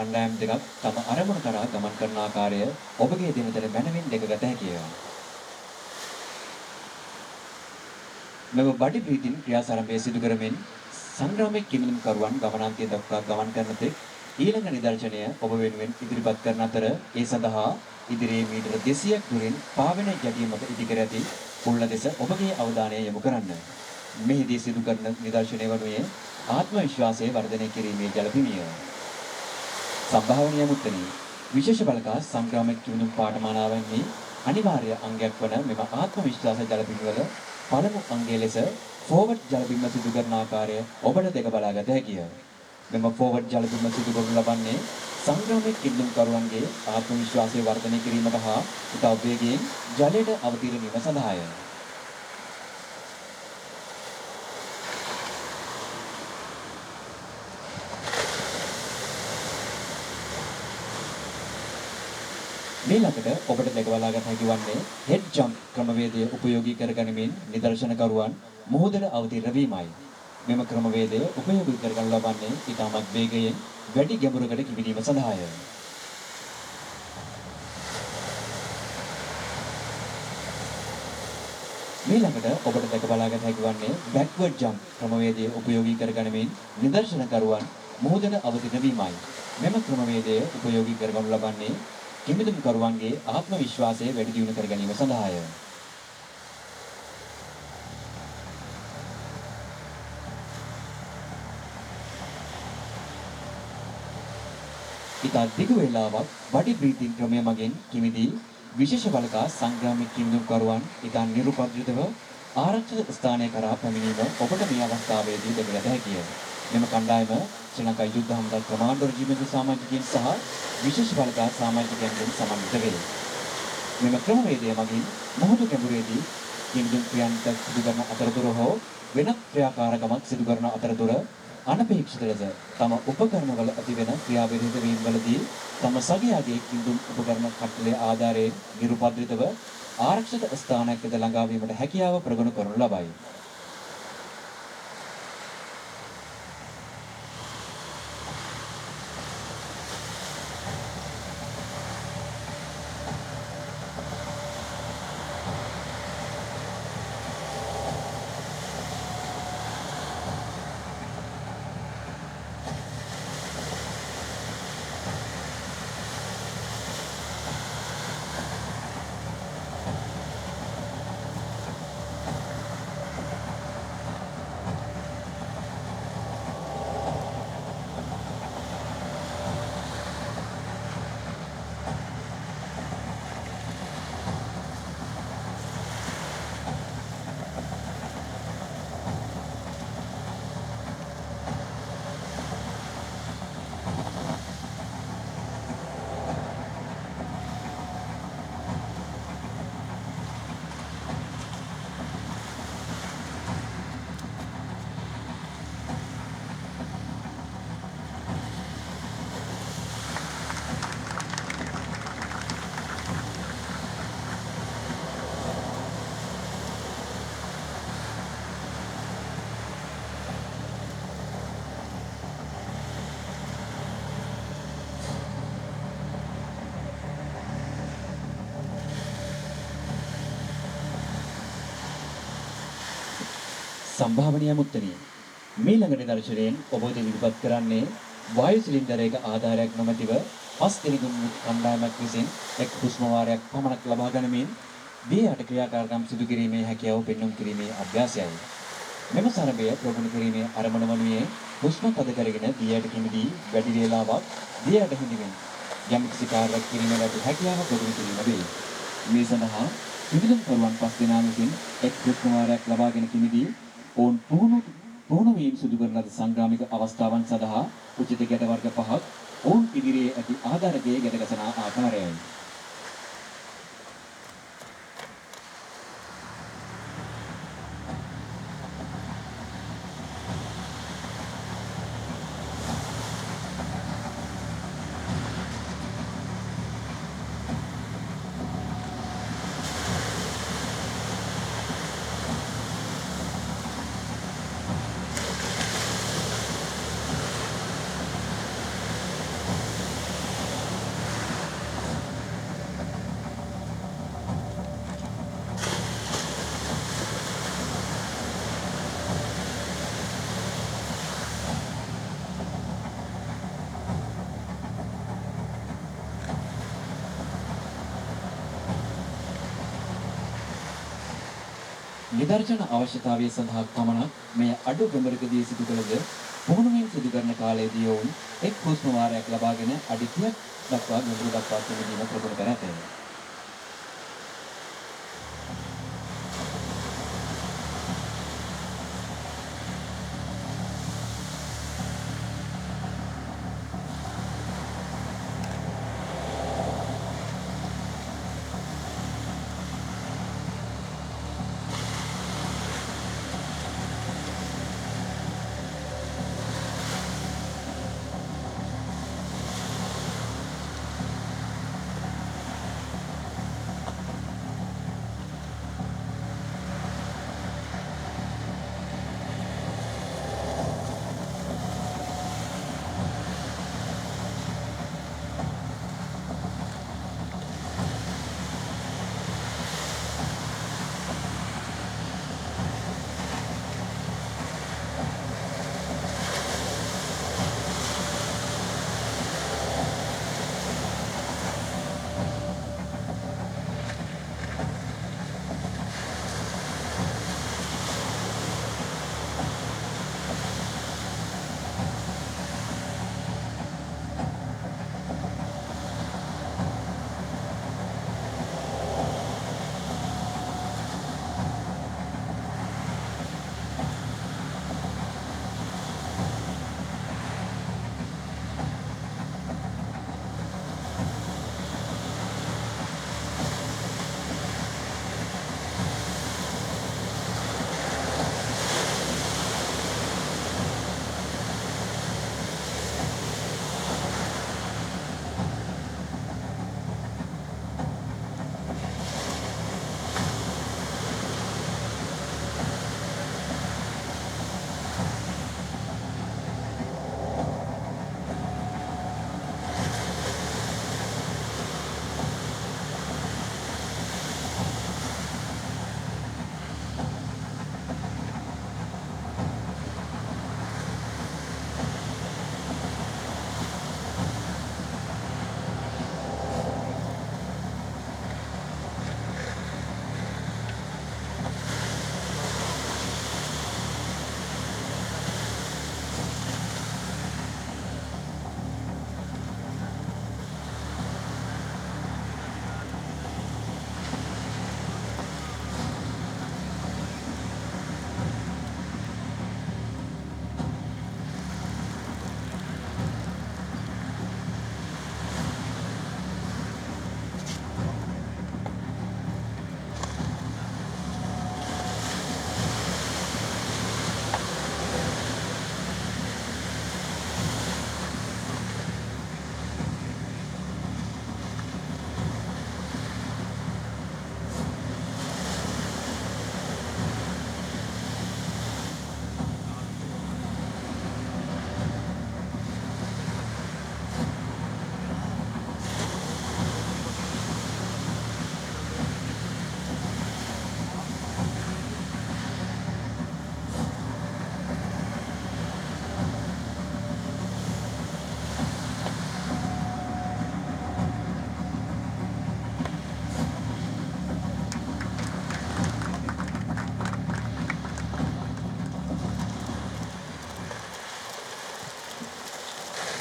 කණ්ඩායම් දෙකක් තම අරමුණ කරා ගමන් කරන ආකාරය ඔබගේ දිනතල මනමින් දැකගත හැකිය. මෙම බඩි බ්‍රීතින් ක්‍රියාසාරම්භය සිදු කරමින් සංග්‍රාමයේ කිමිනුම් කරුවන් ගමනාන්තය දක්වා ගමන් කරන තෙක් ඊළඟ නිදර්ශනය ඔබ වෙනුවෙන් ඉදිරිපත් කරන අතර ඒ සඳහා ඉදිරියේ මීටර 200ක් දුරින් පාවෙන යටි මත ඉදිකර ඇති පුල්ල දෙස ඔබගේ අවධානය යොමු කරන්න. මෙහිදී සිදු කරන නිදර්ශනය වනුයේ ආත්ම විශ්වාසය වර්ධනය කිරීමේ ජලපිමිය. සම්භාවනීය මුත්තනි විශේෂ බලකා සංග්‍රාමයේ කිමිනුම් පාඨමාලාවන්හි අනිවාර්ය අංගයක් වන මෙම ආත්ම විශ්වාස ජලපිමිවල පළමු අංගය ලෙස ෆෝවර්ඩ් ජලබිම සිදු කරන ආකාරය ඔබට දෙක බලාගත හැකිය. මෙම ෆෝවර්ඩ් ජලබිම සිදු කරනු ලබන්නේ සංග්‍රාමයේ කිඳුම් කරුවන්ගේ ආත්ම විශ්වාසය වර්ධනය කිරීමට හා ඉතා වේගයෙන් ජලයට අවතීර්ණ වීම සඳහාය. ඊළඟට ඔබට දැක බලාගත හැකි වන්නේ හෙඩ් ජම්ප් ක්‍රමවේදය උපයෝගී කරගනිමින් නිදර්ශනකරුවන් මුහුදට අවතීර්ණ වීමයි. මෙම ක්‍රමවේදය උපයෝගී කරගනු ලබන්නේ ඉතාමත් වේගයෙන් වැඩි ගැඹුරකට කිමිදීම සඳහාය. ඊළඟට ඔබට දැක බලාගත හැකි වන්නේ බෑක්වර්ඩ් ජම්ප් ක්‍රමවේදය උපයෝගී කරගනිමින් නිදර්ශනකරුවන් මුහුදට අවතීර්ණ වීමයි. මෙම ක්‍රමවේදය උපයෝගී කරගනු ලබන්නේ කිමිදුම් කරුවන්ගේ ආත්ම විශ්වාසය වැඩි දියුණු කර ගැනීම සඳහාය. ඉතා දිග වේලාවක් බඩි බ්‍රීතින් ක්‍රමය මගින් කිමිදී විශේෂ බලකා සංග්‍රාමික කිමිදුම් කරුවන් ඉතා නිරුපද්‍රිතව ආරක්ෂිත ස්ථානය කරා පැමිණීම ඔබට මේ අවස්ථාවේදී දැකගත හැකිය. මෙම කණ්ඩායම ශ්‍රී ලංකා යුද්ධ හමුදා කමාන්ඩෝ රෙජිමෙන්තු සාමාජිකයන් සහ විශේෂ බලකා සාමාජිකයන්ගෙන් සමන්විත වේ. මෙම ක්‍රමවේදය මගින් මුහුදු ගැඹුරේදී කිමිදුම් ක්‍රියාන්විත සිදු කරන අතරතුර හෝ වෙනත් ක්‍රියාකාරකමක් සිදු කරන අතරතුර අනපේක්ෂිත ලෙස තම උපකරණවල ඇතිවන ක්‍රියාවිරහිත වීමවලදී තම සගයාගේ කිමිදුම් උපකරණ කට්ටලේ ආධාරයෙන් නිරුපද්‍රිතව ආරක්ෂිත ස්ථානයක් වෙත ළඟා වීමට හැකියාව ප්‍රගුණ කරනු ලබයි. සම්භාවනීය මුත්තනිය මීළඟ නිදර්ශනයෙන් ඔබ වෙත ඉදිරිපත් කරන්නේ වායු සිලින්ඩරයක ආධාරයක් නොමැතිව පස් දෙනෙකුන් කණ්ඩායමක් විසින් එක් හුස්ම වාරයක් පමණක් ලබා ගනිමින් දී යට ක්‍රියාකාරකම් සිදු කිරීමේ හැකියාව පෙන්වුම් කිරීමේ අභ්‍යාසයයි. මෙම සරබය ප්‍රගුණ කිරීමේ අරමුණ වනුයේ හුස්ම තද කරගෙන දී යට කිමිදී වැඩි වේලාවක් දී යට හිඳිමින් යම්කිසි කාර්යයක් කිරීමට හැකියාව ප්‍රගුණ කිරීම වේ. මේ සඳහා කිමිදුම් කරුවන් පස් දෙනා විසින් එක් හුස්ම වාරයක් ලබාගෙන කිමිදී ඔවුන් පුහුණු වීම සිදු කරන ලද සංග්‍රාමික අවස්ථාවන් සඳහා උචිත ගැට වර්ග පහක් ඔවුන් ඉදිරියේ ඇති ආධාරකයේ ගැටගසන ආකාරයයි. නිදර්ශන අවශ්‍යතාවය සඳහා පමණක් මෙය අඩු බඹරකදී සිදු කළද පුහුණුවෙන් සිදු කරන කාලයේදී ඔවුන් එක් හුස්ම වාරයක් ලබාගෙන අඩි 30ක් දක්වා ගැඹුර දක්වා සිදීම ප්‍රගුණ කර ඇත.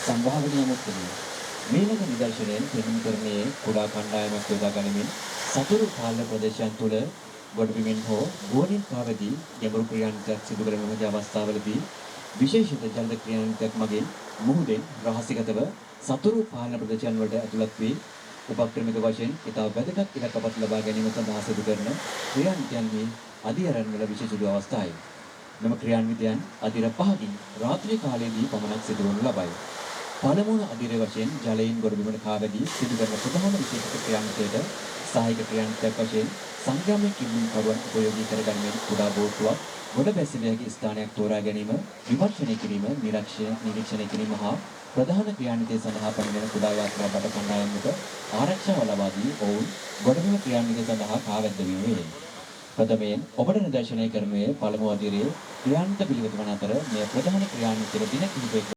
සංවාහනීය මුත්‍රාව මේලක නිදර්ශනයෙන් පෙන්වන කරන්නේ කුඩා කණ්ඩායමක් යොදා ගනිමින් සතුරු පාලන ප්‍රදේශයන් තුළ ගොඩබිමින් හෝ ගුවනින් පාවදී ගැඹුරු ක්‍රියාන්විතයක් සිදු කරන මෙම අවස්ථාවලදී විශේෂිත ජලද ක්‍රියාන්විතයක් මගින් මුහුදෙන් රහසිගතව සතුරු පාලන ප්‍රදේශයන් වලට ඇතුළත් වී උපක්‍රමික වශයෙන් ඉතා වැදගත් ඉලක්කපත් ලබා ගැනීම සඳහා සිදු කරන ක්‍රියාන්විතයන්හි අධියරන් වල විශේෂ අවස්ථායි. මෙම ක්‍රියාන්විතයන් අදිර 5කින් රාත්‍රී කාලයේදී පමණක් සිදු වනු ලබයි. පළමුව අදිර වශයෙන් ජලයෙන් ගොඩබිමට කාවැදී සිදු කරන ප්‍රධාන විශේෂිත ක්‍රියාන්විතයට සහායක ක්‍රියාන්විතයක් වශයෙන් සංග්‍රාමයේ කිඹුන් කරුවන් උපයෝගී කරගැනීමෙන් කුඩා බෝට්ටුවක් ගොඩ බැසිය හැකි ස්ථානයක් තෝරා ගැනීම, විමර්ශනය කිරීම, නිරීක්ෂණය කිරීම හා ප්‍රධාන ක්‍රියාන්විතය සඳහා පැමිණෙන කුඩා යාත්‍රා බඩ කණ්ඩායමකට ආරක්ෂාව ලබා දී ඔවුන් ගොඩබිම ක්‍රියාන්විතය සඳහා කාවැද්ද වීමේ ප්‍රථමයෙන් ඔබට නිදර්ශනය කරනුයේ පළමු අදිරේ ක්‍රියාන්විත පිළිවෙත වන අතර මේ ප්‍රධාන ක්‍රියාන්විතයේ දින කිහිපයක